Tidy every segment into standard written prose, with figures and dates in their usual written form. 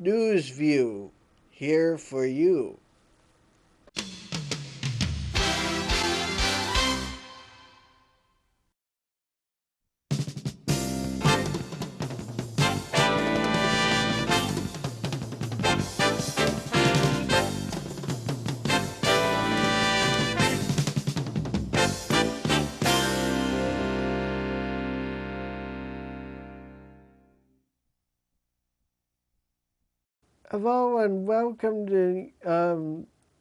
News View, here for you. Hello and welcome to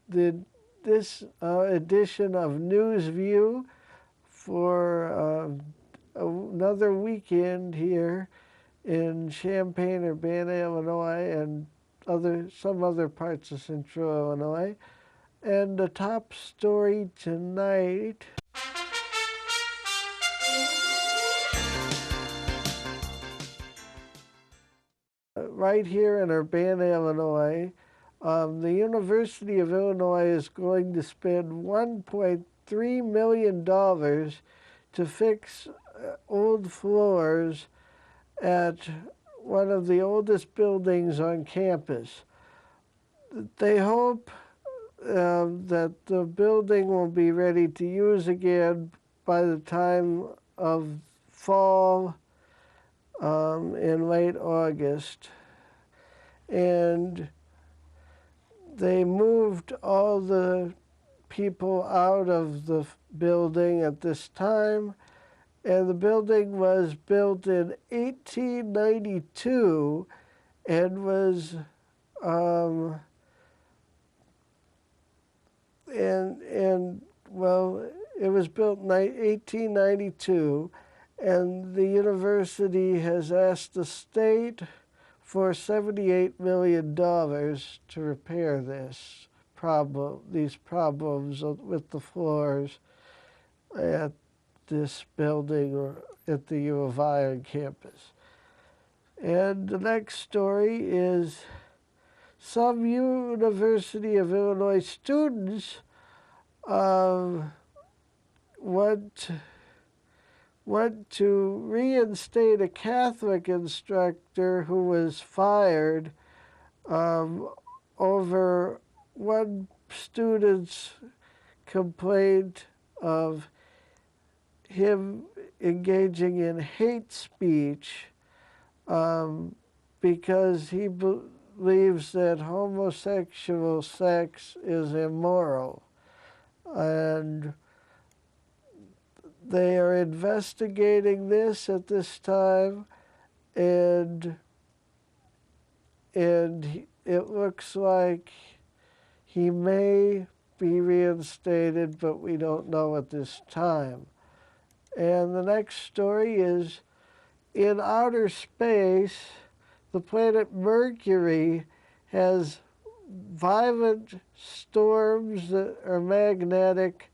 the this edition of News View for another weekend here in Champaign-Urbana, Illinois, and some other parts of Central Illinois. And the top story tonight. Right here in Urbana, Illinois, the University of Illinois is going to spend $1.3 million to fix old floors at one of the oldest buildings on campus. They hope that the building will be ready to use again by the time of fall in late August. And they moved all the people out of the building at this time, and the building was built in 1892 and was it was built in 1892, and the university has asked the state for $78 million to repair these problems with the floors at this building or at the U of I on campus. And the next story is some University of Illinois students want to reinstate a Catholic instructor who was fired over one student's complaint of him engaging in hate speech because he believes that homosexual sex is immoral. And they are investigating this at this time, and it looks like he may be reinstated, but we don't know at this time. And the next story is, in outer space, the planet Mercury has violent storms that are magnetic,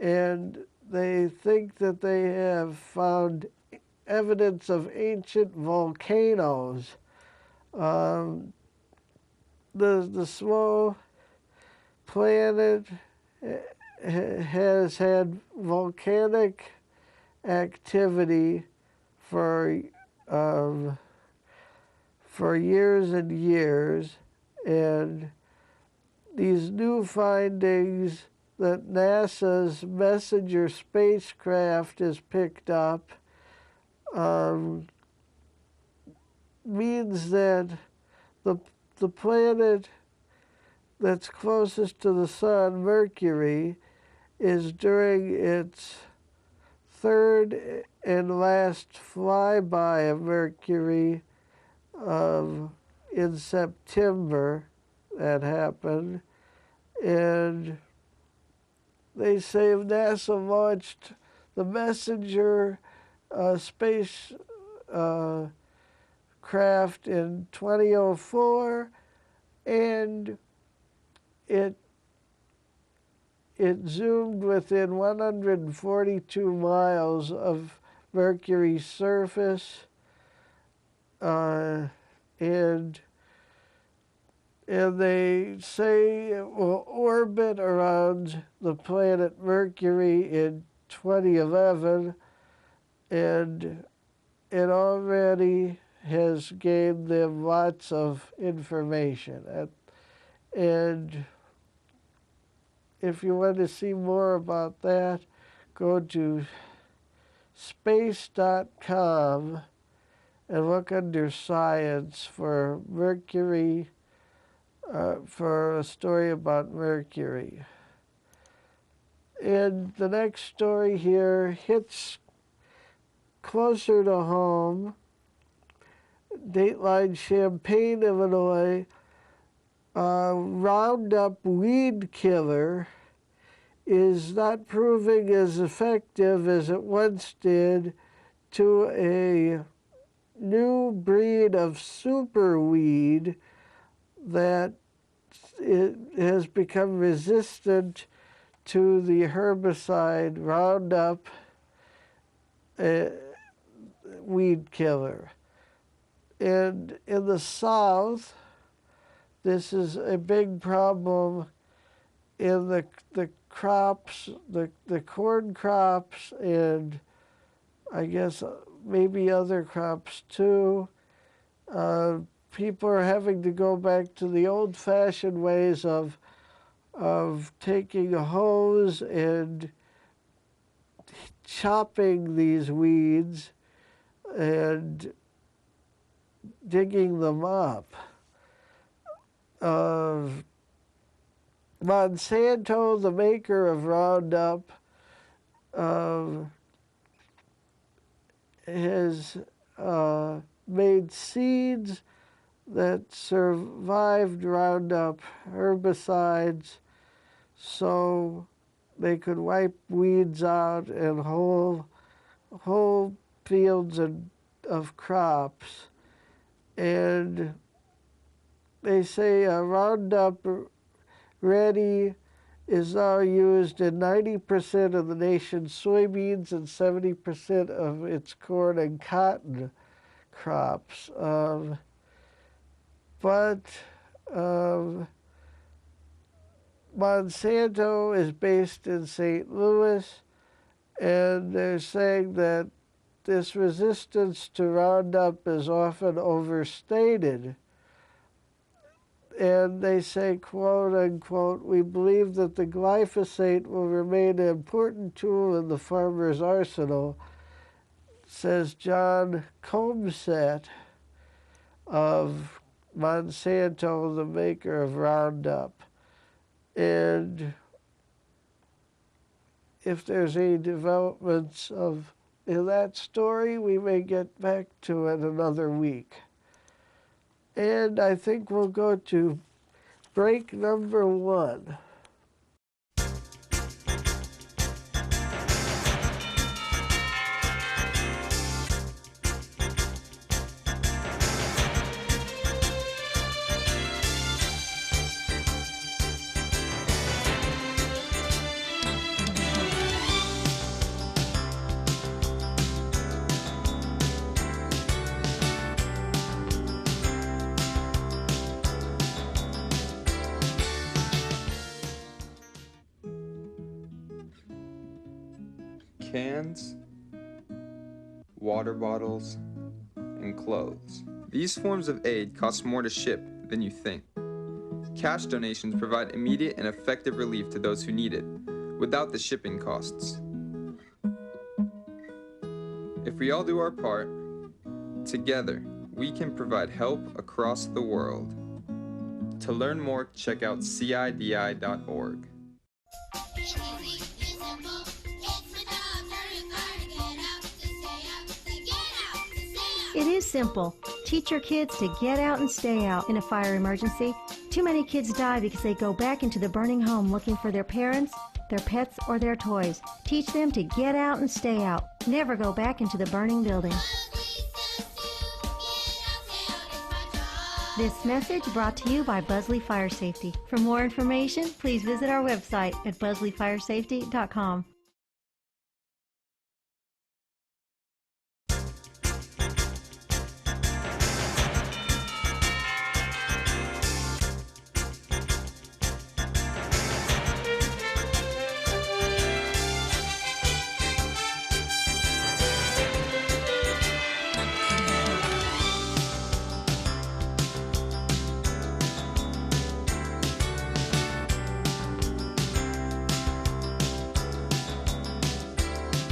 and they think that they have found evidence of ancient volcanoes. The small planet has had volcanic activity for years and years, and these new findings that NASA's Messenger spacecraft has picked up means that the planet that's closest to the sun, Mercury, is during its third and last flyby of Mercury in September. That happened, and they say NASA launched the Messenger space craft in 2004, and it zoomed within 142 miles of Mercury's surface, and they say it will orbit around the planet Mercury in 2011, and it already has gained them lots of information. And if you want to see more about that, go to space.com and look under science for Mercury, for a story about Mercury. And the next story here hits closer to home. Dateline Champaign, Illinois, Roundup weed killer is not proving as effective as it once did to a new breed of superweed that it has become resistant to the herbicide Roundup weed killer. And in the South, this is a big problem in the crops, the corn crops, and I guess maybe other crops too. People are having to go back to the old-fashioned ways of taking a hose and chopping these weeds and digging them up. Monsanto, the maker of Roundup, has made seeds that survived Roundup herbicides so they could wipe weeds out and whole fields of crops. And they say Roundup Ready is now used in 90% of the nation's soybeans and 70% of its corn and cotton crops. But Monsanto is based in St. Louis, and they're saying that this resistance to Roundup is often overstated. And they say, quote unquote, "We believe that the glyphosate will remain an important tool in the farmer's arsenal," says John Comset of Monsanto, the maker of Roundup. And if there's any developments in that story, we may get back to it another week. And I think we'll go to break number 1. Cans, water bottles, and clothes. These forms of aid cost more to ship than you think. Cash donations provide immediate and effective relief to those who need it, without the shipping costs. If we all do our part, together, we can provide help across the world. To learn more, check out CIDI.org. It is simple. Teach your kids to get out and stay out in a fire emergency. Too many kids die because they go back into the burning home looking for their parents, their pets, or their toys. Teach them to get out and stay out. Never go back into the burning building. This message brought to you by Buzzley Fire Safety. For more information, please visit our website at buzzleyfiresafety.com.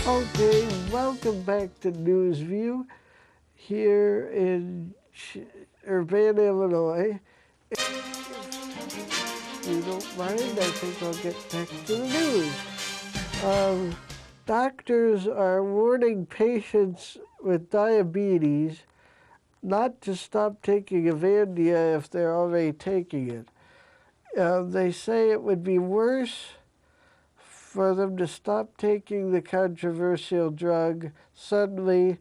Okay, welcome back to News View here in Urbana, Illinois. If you don't mind, I think I'll get back to the news. Doctors are warning patients with diabetes not to stop taking Avandia if they're already taking it. They say it would be worse for them to stop taking the controversial drug suddenly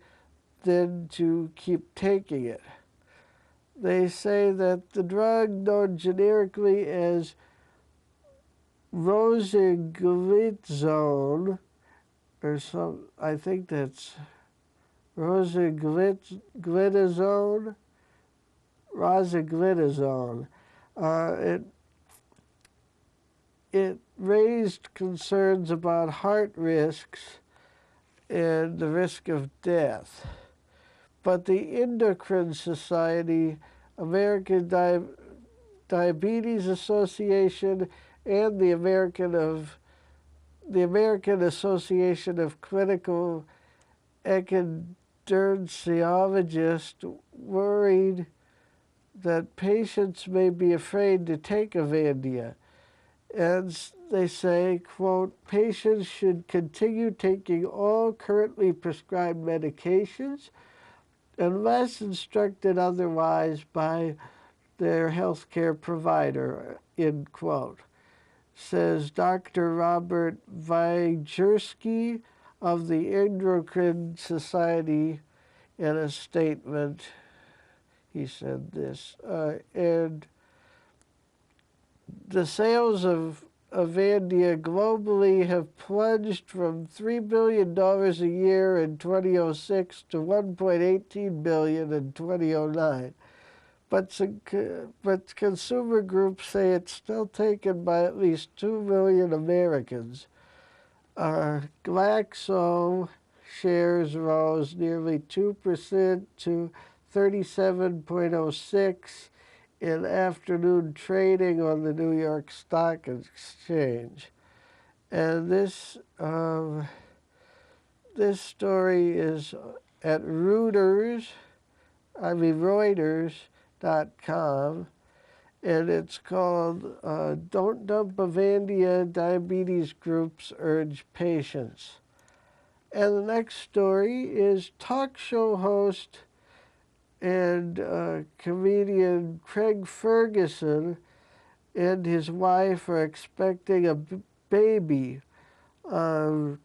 than to keep taking it. They say that the drug known generically as rosiglitazone, or I think that's rosiglitazone, it raised concerns about heart risks and the risk of death. But the Endocrine Society, American Diabetes Association, and the American Association of Clinical Endocrinologists worried that patients may be afraid to take Avandia. And they say, quote, patients should continue taking all currently prescribed medications unless instructed otherwise by their healthcare provider, end quote, says Dr. Robert Wyjerski of the Endocrine Society in a statement. He said this, and the sales of Avandia globally have plunged from $3 billion a year in 2006 to $1.18 billion in 2009. But consumer groups say it's still taken by at least 2 million Americans. Glaxo shares rose nearly 2% to 37.06 in afternoon trading on the New York Stock Exchange. And this story is at Reuters.com, and it's called Don't Dump Avandia, Diabetes Groups Urge Patience. And the next story is talk show host and comedian Craig Ferguson and his wife are expecting a baby. The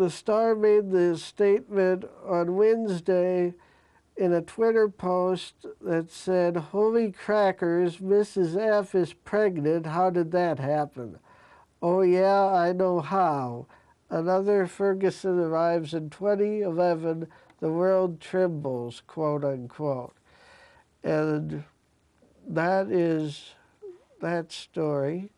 Star made the statement on Wednesday in a Twitter post that said, "Holy crackers, Mrs. F is pregnant. How did that happen?" "Oh yeah, I know how." Another Ferguson arrives in 2011. The world trembles, quote unquote. And that is that story.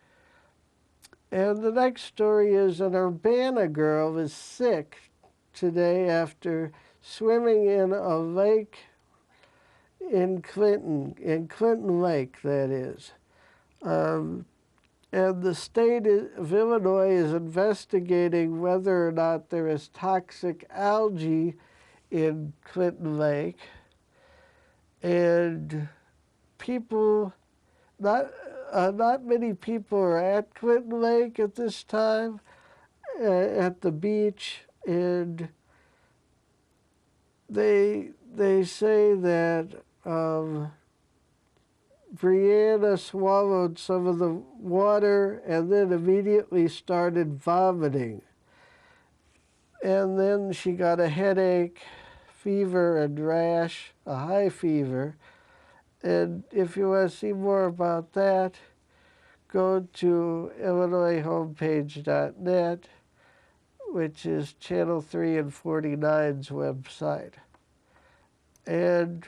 And the next story is an Urbana girl is sick today after swimming in a lake in Clinton Lake, that is. And the state of Illinois is investigating whether or not there is toxic algae in Clinton Lake. And people, not many people are at Clinton Lake at this time, at the beach, and they say that Brianna swallowed some of the water and then immediately started vomiting. And then she got a headache, fever, and rash, a high fever. And if you want to see more about that, go to IllinoisHomepage.net, which is Channel 3 and 49's website. And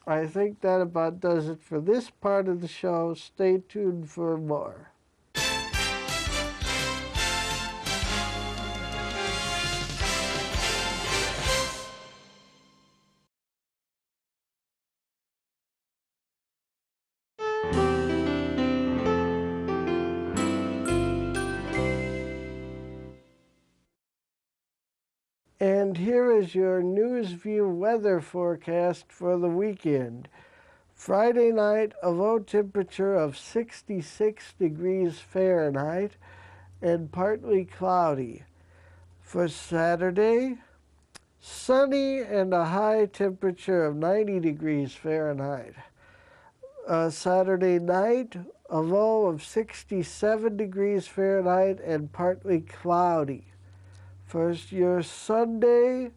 I think that about does it for this part of the show. Stay tuned for more. And here is your NewsView weather forecast for the weekend. Friday night, a low temperature of 66 degrees Fahrenheit and partly cloudy. For Saturday, sunny and a high temperature of 90 degrees Fahrenheit. Saturday night, a low of 67 degrees Fahrenheit and partly cloudy. For your Sunday,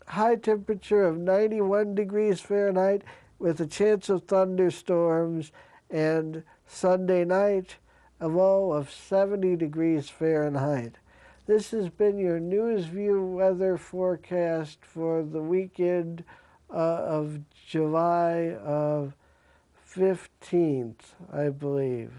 high temperature of 91 degrees Fahrenheit with a chance of thunderstorms, and Sunday night, a low of 70 degrees Fahrenheit. This has been your NewsView weather forecast for the weekend of July 15th, I believe.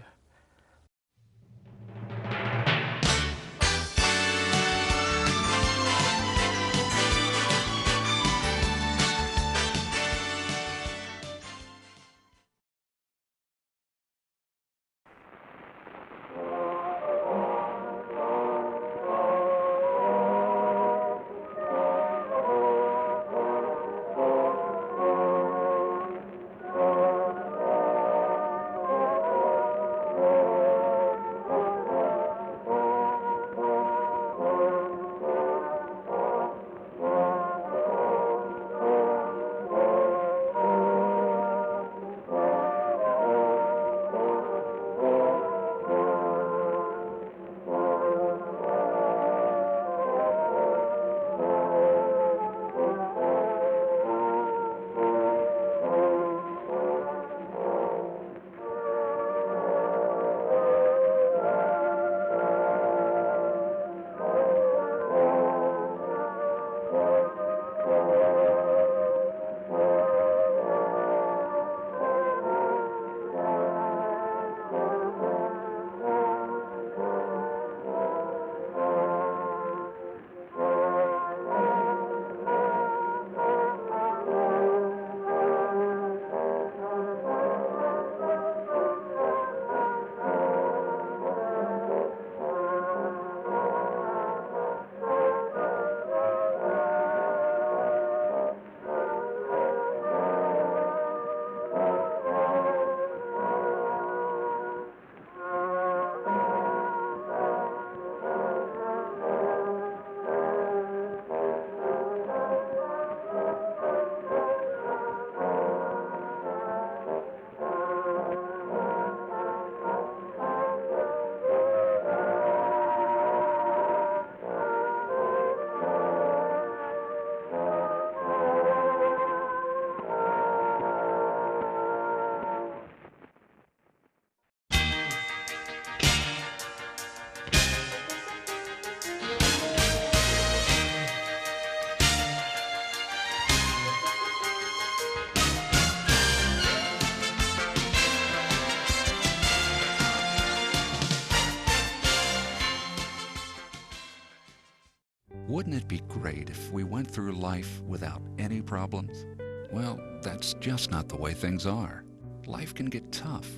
Wouldn't it be great if we went through life without any problems? Well, that's just not the way things are. Life can get tough,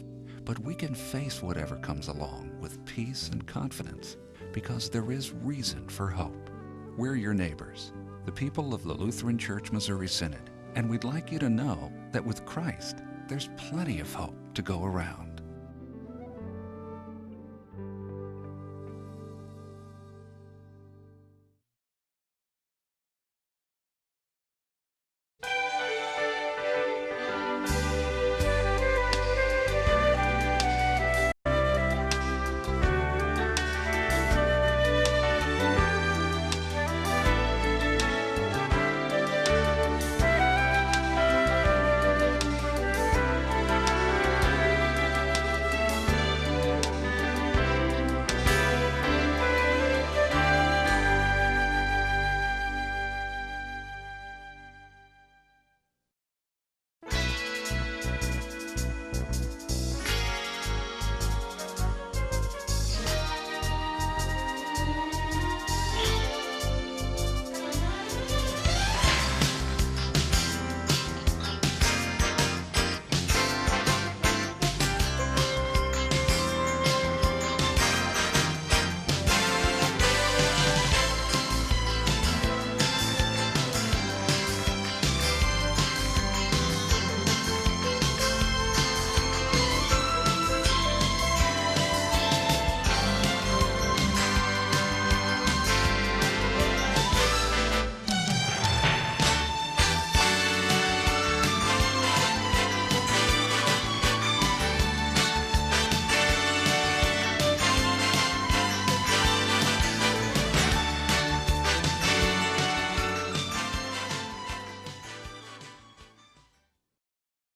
but we can face whatever comes along with peace and confidence because there is reason for hope. We're your neighbors, the people of the Lutheran Church Missouri Synod, and we'd like you to know that with Christ, there's plenty of hope to go around.